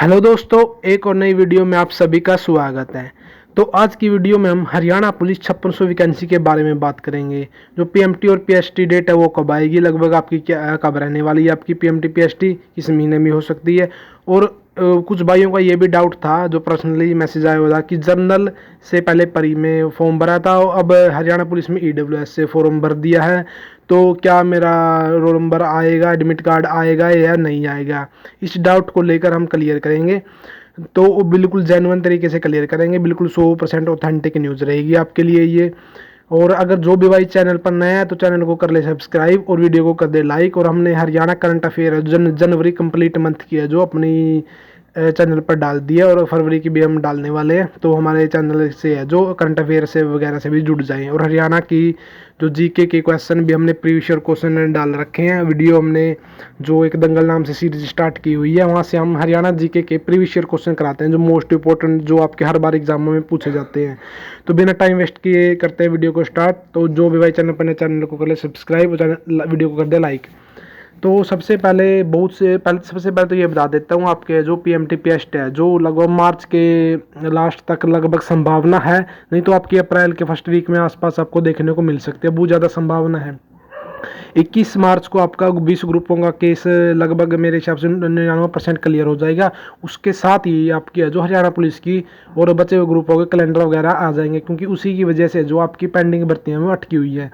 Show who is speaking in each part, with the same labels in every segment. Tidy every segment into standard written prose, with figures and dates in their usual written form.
Speaker 1: Hello दोस्तों, एक और नई वीडियो में आप सभी का स्वागत है। तो आज की वीडियो में हम हरियाणा पुलिस 5600 वैकेंसी के बारे में बात करेंगे। जो पीएमटी और पीएसटी डेट है वो कब आएगी, लगभग आपकी क्या कब रहने वाली है आपकी पीएमटी पीएसटी, किस महीने में हो सकती है। और कुछ भाइयों का ये भी डाउट था, जो पर्सनली मैसेज आया हुआ था कि जर्नल से पहले परी में फॉर्म भरा था और अब हरियाणा पुलिस में ईडब्ल्यूएस से फॉर्म भर दिया है, तो क्या मेरा रोल नंबर आएगा, एडमिट कार्ड आएगा या नहीं आएगा। इस डाउट को लेकर हम क्लियर करेंगे, तो वो बिल्कुल जेन्युइन तरीके से क्लियर करेंगे। बिल्कुल 100% ऑथेंटिक न्यूज़ रहेगी आपके लिए ये। और अगर जो भी भाई चैनल पर नया है तो चैनल को कर ले सब्सक्राइब और वीडियो को कर दे लाइक। और हमने हरियाणा करंट अफेयर जनवरी कंप्लीट मंथ की है जो अपनी चैनल पर डाल दिया, और फरवरी की भी हम डालने वाले हैं। तो हमारे चैनल से है जो करंट अफेयर से वगैरह से भी जुड़ जाएं। और हरियाणा की जो जीके के क्वेश्चन भी हमने प्रीवियस ईयर क्वेश्चन डाल रखे हैं। वीडियो हमने जो एक दंगल नाम से सीरीज स्टार्ट की हुई है, वहाँ से हम हरियाणा जीके के प्रीवियस ईयर क्वेश्चन कराते हैं जो मोस्ट इंपॉर्टेंट, जो आपके हर बार एग्जामों में पूछे जाते हैं। तो बिना टाइम वेस्ट किए करते हैं वीडियो को स्टार्ट। तो जो भी भाई चैनल पर चैनल को कर ले सब्सक्राइब और वीडियो को कर दे लाइक। तो सबसे पहले सबसे पहले तो ये बता देता हूँ, आपके जो पीएमटी पीएसटी है जो लगभग मार्च के लास्ट तक लगभग संभावना है, नहीं तो आपकी अप्रैल के फर्स्ट वीक में आसपास आपको देखने को मिल सकती है, बहुत ज़्यादा संभावना है। 21 मार्च को आपका 20 ग्रुपों का केस लगभग मेरे हिसाब से 99% क्लियर हो जाएगा। उसके साथ ही आपकी जो हरियाणा पुलिस की और बचे हुए ग्रुपों के कैलेंडर वगैरह आ जाएंगे, क्योंकि उसी की वजह से जो आपकी पेंडिंग भर्तियाँ में अटकी हुई है।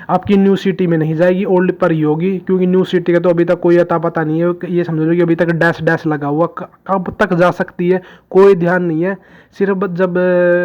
Speaker 1: आपकी न्यू सिटी में नहीं जाएगी, ओल्ड पर ही होगी, क्योंकि न्यू सिटी का तो अभी तक कोई अता पता नहीं है। ये समझ लो कि अभी तक डैश डैश लगा हुआ, कब तक जा सकती है कोई ध्यान नहीं है। सिर्फ जब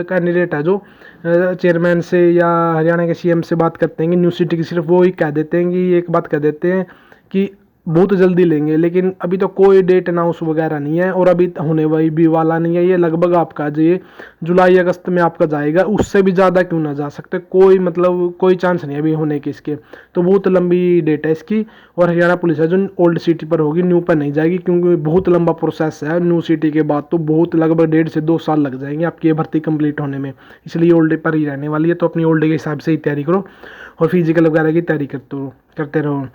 Speaker 1: कैंडिडेट है जो चेयरमैन से या हरियाणा के सीएम से बात करते हैं कि न्यू सिटी की, सिर्फ वो ही कह देते हैं कि एक बात कह देते हैं कि बहुत जल्दी लेंगे, लेकिन अभी तो कोई डेट अनाउंस वगैरह नहीं है और अभी होने वही भी वाला नहीं है। ये लगभग आपका जो ये जुलाई अगस्त में आपका जाएगा, उससे भी ज़्यादा क्यों ना जा सकते, कोई मतलब कोई चांस नहीं है अभी होने के इसके। तो बहुत लंबी डेट है इसकी। और हरियाणा पुलिस है जो ओल्ड सिटी पर होगी, न्यू पर नहीं जाएगी, क्योंकि बहुत लंबा प्रोसेस है। न्यू सिटी के बाद तो बहुत लगभग 1.5 से 2 साल लग जाएंगे आपकी ये भर्ती कंप्लीट होने में, इसलिए ओल्ड पर ही रहने वाली है। तो अपनी ओल्ड के हिसाब से ही तैयारी करो और फिजिकल वगैरह की तैयारी करते रहो।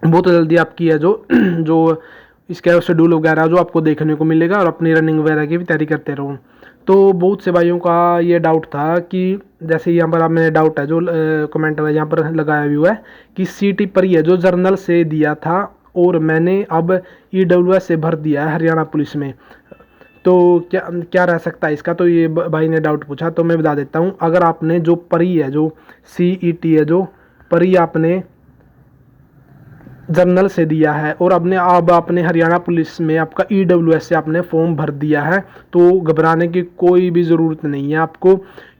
Speaker 1: बहुत जल्दी आपकी है जो जो इसका शेड्यूल वगैरह जो आपको देखने को मिलेगा, और अपनी रनिंग वगैरह की भी तैयारी करते रहो। तो बहुत से भाइयों का ये डाउट था कि जैसे यहाँ पर आप मैंने डाउट है जो कमेंट यहाँ पर लगाया हुआ है कि सीटी पर ही है जो जर्नल से दिया था और मैंने अब ईडब्ल्यूएस से भर दिया है हरियाणा पुलिस में, तो क्या क्या रह सकता है इसका। तो ये भाई ने डाउट पूछा, तो मैं बता देता हूँ। अगर आपने जो परी है जो सीईटी है जो परी आपने जर्नल से दिया है और अब आपने हरियाणा पुलिस में आपका ईडब्ल्यूएस से आपने फॉर्म भर दिया है, तो घबराने की कोई भी ज़रूरत नहीं है आपको।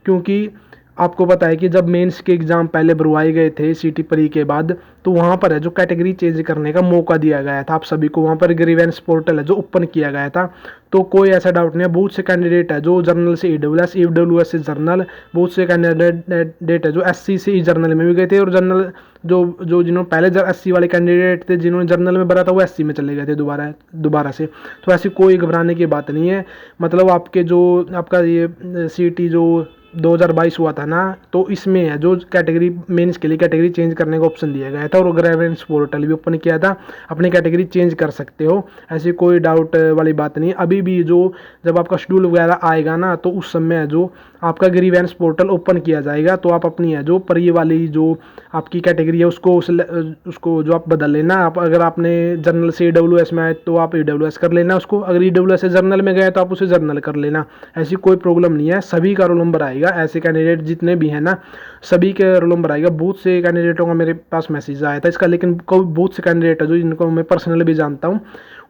Speaker 1: क्योंकि आपको पता है कि जब मेंस के एग्ज़ाम पहले भरवाए गए थे सीटी परी के बाद, तो वहाँ पर है जो कैटेगरी चेंज करने का मौका दिया गया था आप सभी को। वहाँ पर ग्रीवेंस पोर्टल है जो ओपन किया गया था, तो कोई ऐसा डाउट नहीं है। बहुत से कैंडिडेट है जो जर्नल से ईडब्ल्यूएस से जर्नल, बहुत से कैंडिडेट है जो एससी से ई जर्नल में भी गए थे, और जर्नल जो जिन्होंने पहले एससी वाले कैंडिडेट थे जिन्होंने जर्नल में भरा था वो एससी में चले गए थे दोबारा से। तो ऐसी कोई घबराने की बात नहीं है। मतलब आपके जो आपका ये सीटी जो 2022 हुआ था ना, तो इसमें है जो कैटेगरी मेंस के लिए कैटेगरी चेंज करने का ऑप्शन दिया गया था, और ग्रेवेंस पोर्टल भी ओपन किया था, अपनी कैटेगरी चेंज कर सकते हो। ऐसी कोई डाउट वाली बात नहीं। अभी भी जो जब आपका शेड्यूल वगैरह आएगा ना, तो उस समय जो आपका ग्रीवेंस पोर्टल ओपन किया जाएगा, तो आप अपनी है जो परी वाली जो आपकी कैटेगरी है उसको जो आप बदल लेना। आप अगर आपने जर्नल से ईडब्ल्यूएस में आए तो आप ईडब्ल्यूएस कर लेना उसको, अगर ईडब्ल्यूएस से जर्नल में गए तो आप उसे जर्नल कर लेना। ऐसी कोई प्रॉब्लम नहीं है, सभी का रोल नंबर आएगा। ऐसे कैंडिडेट जितने भी हैं ना, सभी के रोल नंबर आएगा। बहुत से कैंडिडेटों का मेरे पास मैसेज आया था इसका, लेकिन बहुत से कैंडिडेट है जो जिनको मैं पर्सनली भी जानता हूँ,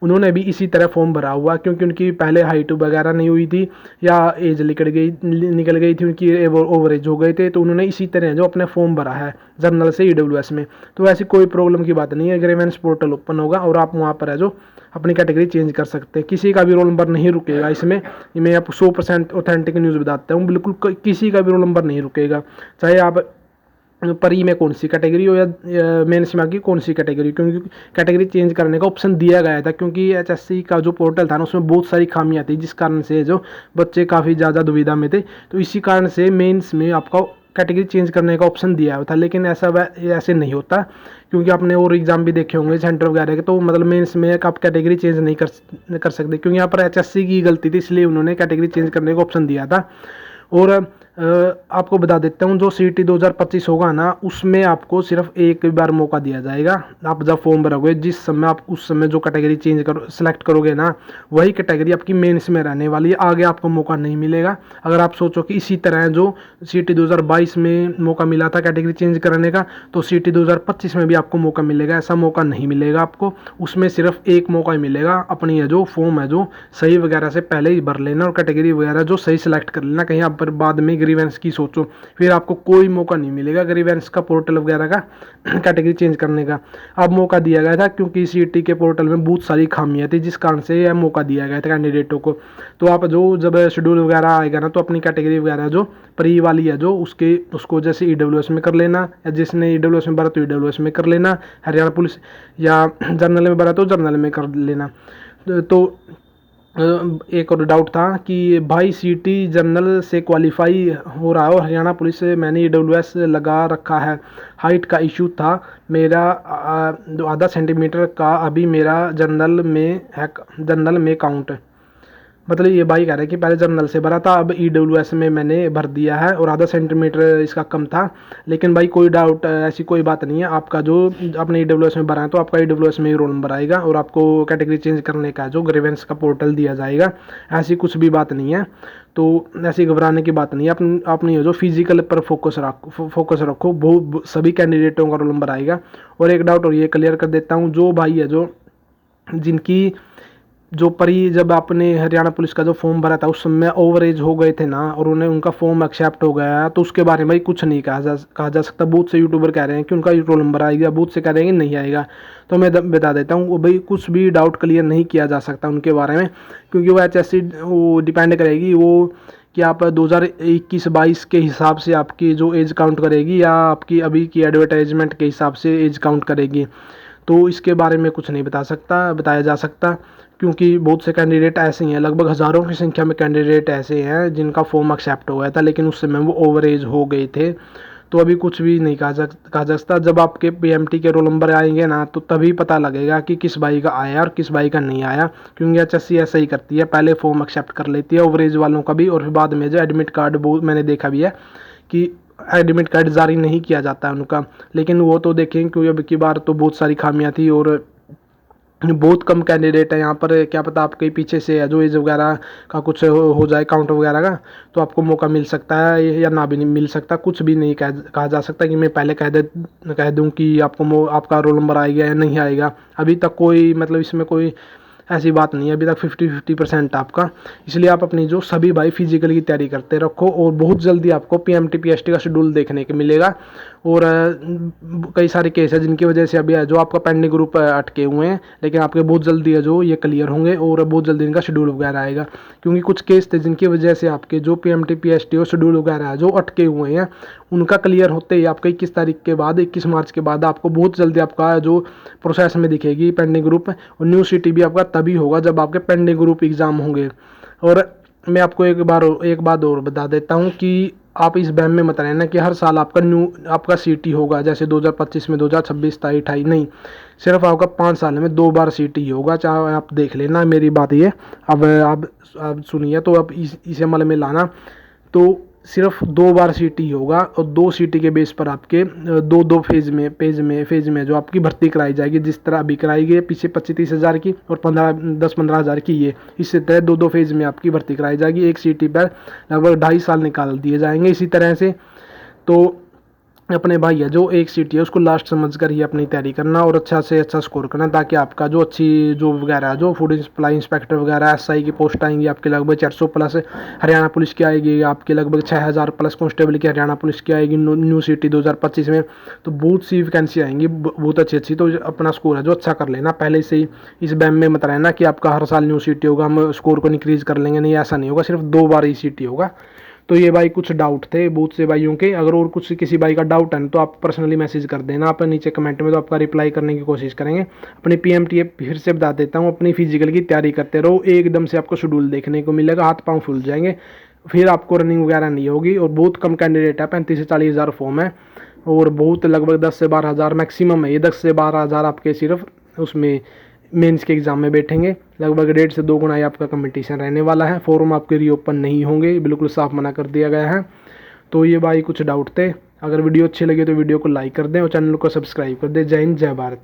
Speaker 1: उन्होंने भी इसी तरह फॉर्म भरा हुआ, क्योंकि उनकी पहले हाइट वगैरह नहीं हुई थी या एज निकल गई थी उनकी, ओवर एज हो गए थे, तो उन्होंने इसी तरह जो अपने फॉर्म भरा है जर्नल से ईडब्ल्यूएस में। तो ऐसी कोई प्रॉब्लम की बात नहीं है। ग्रीवेंस पोर्टल ओपन होगा और आप वहाँ पर है जो अपनी कैटेगरी चेंज कर सकते हैं। किसी का भी रोल नंबर नहीं रुकेगा इसमें, मैं आपको 100% ऑथेंटिक न्यूज़ बताता हूँ। बिल्कुल किसी का भी रोल नंबर नहीं रुकेगा, चाहे आप परी में कौन सी कैटेगरी हो या मेंस में की कौन सी कैटेगरी, क्योंकि कैटेगरी चेंज करने का ऑप्शन दिया गया था। क्योंकि एचएससी का जो पोर्टल था ना, उसमें बहुत सारी खामियां थी, जिस कारण से जो बच्चे काफ़ी ज़्यादा दुविधा में थे। तो इसी कारण से मेंस में आपका कैटेगरी चेंज करने का ऑप्शन दिया हुआ था, लेकिन ऐसे नहीं होता, क्योंकि आपने और एग्जाम भी देखे होंगे सेंटर वगैरह के, तो मतलब मेंस में आप कैटेगरी चेंज नहीं कर सकते, क्योंकि यहाँ पर एचएससी की गलती थी, इसलिए उन्होंने कैटेगरी चेंज करने का ऑप्शन दिया था। और आपको बता देता हूँ, जो सीईटी 2025 होगा ना, उसमें आपको सिर्फ एक बार मौका दिया जाएगा। आप जब फॉर्म भरोगे, जिस समय आप उस समय जो कैटेगरी सेलेक्ट करोगे ना, वही कैटेगरी आपकी मेंस में रहने वाली है, आगे आपको मौका नहीं मिलेगा। अगर आप सोचो कि इसी तरह जो सीईटी 2022 में मौका मिला था कैटेगरी चेंज करने का, तो सीईटी 2025 में भी आपको मौका मिलेगा, ऐसा मौका नहीं मिलेगा आपको। उसमें सिर्फ एक मौका ही मिलेगा। अपनी जो फॉर्म है जो सही वगैरह से पहले ही भर लेना, और कैटेगरी वगैरह जो सही सेलेक्ट कर लेना, कहीं आप पर बाद में ग्रीवेंस की सोचो, फिर आपको कोई मौका नहीं मिलेगा ग्रीवेंस का, पोर्टल वगैरह का कैटेगरी चेंज करने का। अब मौका दिया गया था क्योंकि सीईटी के पोर्टल में बहुत सारी खामियां थी, जिस कारण से यह मौका दिया गया था कैंडिडेटों को। तो आप जो जब शेड्यूल वगैरह आएगा ना, तो अपनी कैटेगरी वगैरह जो प्री वाली है जो उसको जैसे ईडब्ल्यूएस में कर लेना, या जिसने ईडब्ल्यूएस में भरा तो ईडब्ल्यूएस में कर लेना, हरियाणा पुलिस या जनरल में भरा तो जनरल में कर लेना। तो एक और डाउट था कि भाई सीईटी जनरल से क्वालिफाई हो रहा है और हरियाणा पुलिस से मैंने ईडब्ल्यूएस लगा रखा है, हाइट का इशू था मेरा, आधा सेंटीमीटर का, अभी मेरा जनरल में काउंट। मतलब ये भाई कह रहे हैं कि पहले जनरल से भरा था, अब ईडब्ल्यूएस में मैंने भर दिया है और आधा सेंटीमीटर इसका कम था। लेकिन भाई कोई डाउट, ऐसी कोई बात नहीं है। आपका जो आपने ईडब्ल्यूएस में भरा है, तो आपका ईडब्ल्यूएस में ही रोल नंबर आएगा और आपको कैटेगरी चेंज करने का जो ग्रीवेंस का पोर्टल दिया जाएगा, ऐसी कुछ भी बात नहीं है। तो ऐसी घबराने की बात नहीं है। अपनी जो फिजिकल पर फोकस रखो, वो सभी कैंडिडेटों का रोल नंबर आएगा। और एक डाउट और ये क्लियर कर देता हूँ, जो भाई है जो जिनकी जो परी जब आपने हरियाणा पुलिस का जो फॉर्म भरा था उस समय ओवर एज हो गए थे ना, और उन्हें उनका फॉर्म एक्सेप्ट हो गया, तो उसके बारे में कुछ नहीं कहा जा सकता। बहुत से यूट्यूबर कह रहे हैं कि उनका रोल नंबर आएगा, बहुत से कह रहे हैं कि नहीं आएगा। तो मैं बता देता हूँ, वो भाई कुछ भी डाउट क्लियर नहीं किया जा सकता उनके बारे में, क्योंकि वो एचएससी वो डिपेंड करेगी वो कि आप 2021-22 के हिसाब से आपकी जो एज काउंट करेगी, या आपकी अभी की एडवर्टाइजमेंट के हिसाब से एज काउंट करेगी। तो इसके बारे में कुछ नहीं बताया जा सकता, क्योंकि बहुत से कैंडिडेट ऐसे ही हैं, लगभग हज़ारों की संख्या में कैंडिडेट ऐसे हैं जिनका फॉर्म एक्सेप्ट हो गया था, लेकिन उस समय वो ओवर एज हो गए थे। तो अभी कुछ भी नहीं कहा जा सकता। जब आपके पीएमटी के रोल नंबर आएंगे ना, तो तभी पता लगेगा कि किस भाई का आया और किस भाई का नहीं आया, क्योंकि एचएससी ऐसा ही करती है, पहले फॉर्म एक्सेप्ट कर लेती है ओवर एज वालों का भी, और फिर बाद में जो एडमिट कार्ड, वो मैंने देखा भी है कि एडमिट कार्ड जारी नहीं किया जाता है उनका। लेकिन वो तो देखें, क्योंकि अब की बार तो बहुत सारी खामियां थी और बहुत कम कैंडिडेट है यहाँ पर। क्या पता आपके पीछे से है जो एज वगैरह का कुछ हो जाए काउंट वगैरह का, तो आपको मौका मिल सकता है या ना भी नहीं मिल सकता। कुछ भी नहीं कहा जा सकता कि मैं पहले कह दूं कि आपका रोल नंबर आएगा या नहीं आएगा। अभी तक कोई मतलब इसमें कोई ऐसी बात नहीं है, अभी तक 50-50% आपका। इसलिए आप अपनी जो सभी भाई फिजिकल की तैयारी करते रखो, और बहुत जल्दी आपको पीएमटी पीएसटी का शेड्यूल देखने को मिलेगा। और कई सारे केस है जिनकी वजह से अभी जो आपका पेंडिंग ग्रुप अटके हुए हैं, लेकिन आपके बहुत जल्दी है जो ये क्लियर होंगे, और बहुत जल्दी इनका शेड्यूल वगैरह आएगा। क्योंकि कुछ केस थे जिनकी वजह से आपके जो पीएमटी पीएसटी और शेड्यूल वगैरह है जो अटके हुए हैं, उनका क्लियर होते ही आपका 21 तारीख के बाद, 21 मार्च के बाद आपको बहुत जल्दी आपका जो प्रोसेस में दिखेगी पेंडिंग ग्रुप। और न्यू सिटी भी आपका तभी होगा जब आपके पेंडिंग ग्रुप एग्जाम होंगे। और मैं आपको एक बात और बता देता हूँ कि आप इस बैम में मत रहना कि हर साल आपका सीटी होगा, जैसे 2025 में, 2026, 27, 28 नहीं, सिर्फ आपका 5 साल में 2 बार सीटी होगा। चाहे आप देख लेना, मेरी बात ये अब आप सुनिए, तो अब इसे अमल में लाना। तो सिर्फ 2 बार सीटी होगा, और 2 सीटी के बेस पर आपके दो फेज में जो आपकी भर्ती कराई जाएगी, जिस तरह अभी कराई गई पीछे 25-30 हज़ार की और 10-15 हज़ार की, ये इससे तरह 2 फेज में आपकी भर्ती कराई जाएगी। एक सीटी पर लगभग 2.5 साल निकाल दिए जाएंगे इसी तरह से। तो अपने भाई है जो एक सीटी है उसको लास्ट समझ कर ही अपनी तैयारी करना, और अच्छा से अच्छा स्कोर करना, ताकि आपका जो अच्छी जो वगैरह जो फूड सप्लाई इंस्पेक्टर वगैरह एसआई की पोस्ट आएंगी आपके लगभग 400 प्लस, हरियाणा पुलिस की आएगी आपके लगभग 6000 प्लस, कांस्टेबल की हरियाणा पुलिस की आएगी न्यू सिटी 2025 में। तो बहुत सी वैकेंसी आएंगी बहुत अच्छी। तो अपना स्कोर है जो अच्छा कर लेना पहले से ही। इस बैम में मत रहना कि आपका हर साल न्यू सिटी होगा, हम स्कोर को इंक्रीज कर लेंगे, नहीं, ऐसा नहीं होगा, सिर्फ 2 बार ही सिटी होगा। तो ये भाई कुछ डाउट थे बहुत से भाइयों के। अगर और कुछ किसी भाई का डाउट है तो आप पर्सनली मैसेज कर देना आप नीचे कमेंट में, तो आपका रिप्लाई करने की कोशिश करेंगे। अपनी पीएमटी फिर से बता देता हूँ, अपनी फिजिकल की तैयारी करते रहो, एकदम से आपको शेड्यूल देखने को मिलेगा, हाथ पाँव फूल जाएंगे। फिर आपको रनिंग वगैरह नहीं होगी। और बहुत कम कैंडिडेट है, 35 से 40 हज़ार फॉर्म है और बहुत लगभग 10 से 12 हज़ार मैक्सिमम है। ये 10 से 12 हज़ार आपके सिर्फ उसमें मेंस के एग्ज़ाम में बैठेंगे। लगभग 1.5 से 2 गुना ही आपका कंपटीशन रहने वाला है। फॉर्म आपके रीओपन नहीं होंगे, बिल्कुल साफ मना कर दिया गया है। तो ये भाई कुछ डाउट थे। अगर वीडियो अच्छे लगे तो वीडियो को लाइक कर दें और चैनल को सब्सक्राइब कर दें। जय हिंद, जय भारत।